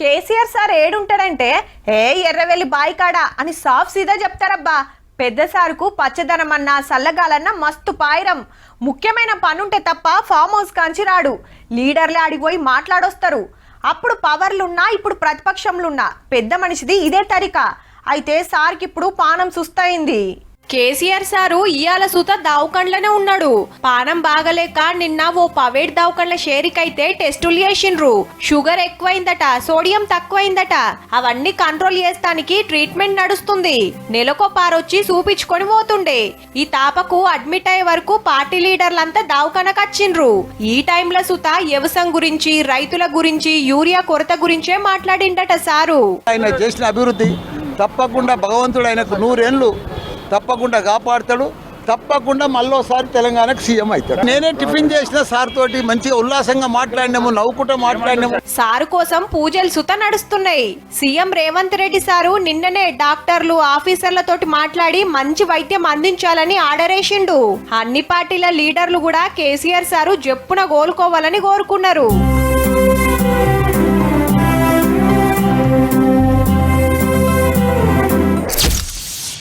KCR sir ఏడుంటాడంటే Erravelli బాయికాడ అని సాఫ్ సీదా చెప్తారబ్బా. పెద్ద సార్కు పచ్చదనం అన్నా సల్లగాలన్నా మస్తు పాయిరం. ముఖ్యమైన పనుంటే తప్ప ఫామ్ హౌస్ కాంచి రాడు. లీడర్లే ఆడిపోయి మాట్లాడొస్తారు. అప్పుడు పవర్లున్నా ఇప్పుడు ప్రతిపక్షంలున్నా పెద్ద మనిషిది ఇదే తరిక. అయితే సార్కి ఇప్పుడు పానం సుస్తయింది. కేసీఆర్ సారు ఇయాల సూత దావకండ్లనే ఉన్నాడు. పానం బాగలేక నిన్న ఓ ప్రైవేట్ దావకండ్ల షేరికైతే టెస్టులు చేసిండ్రు. షుగర్ ఎక్కువైందట, సోడియం తక్కువైందట. అవన్నీ కంట్రోల్ చేస్తానికి ట్రీట్మెంట్ నడుస్తుంది. నెలకో పారొచ్చి చూపించుకొని పోతుండే. ఈ తాపకు అడ్మిట్ అయ్యే వరకు పార్టీ లీడర్లంతా దావకనకచ్చిండ్రు. ఈ టైంలో సుత వ్యవసాయం గురించి, రైతుల గురించి, యూరియా కొరత గురించే మాట్లాడిండట సారు. ఆయన చేసిన అభివృద్ధి తప్పకుండా భగవంతుడు ఆయనకు 100 ఏళ్ళు తప్పకుండా కాపాడుతాడు. తప్పకుండా మళ్ళోసారి తెలంగాణకు సీఎం అవుతాడు. నేనే టిఫిన్ చేసిన సార్ తోటి మంచిగా ఉల్లాసంగా మాట్లాడినాము, నవ్వుకుంటూ మాట్లాడినాము. సారు కోసం పూజలు సుత నడుస్తున్నాయి. సీఎం రేవంత్ రెడ్డి సారు నిన్ననే డాక్టర్లు, ఆఫీసర్లతోటి మాట్లాడి మంచి వైద్యం అందించాలని ఆర్డరేసిండు. అన్ని పార్టీల లీడర్లు కూడా కేసీఆర్ సారు జప్పున కోలుకోవాలని కోరుకున్నారు.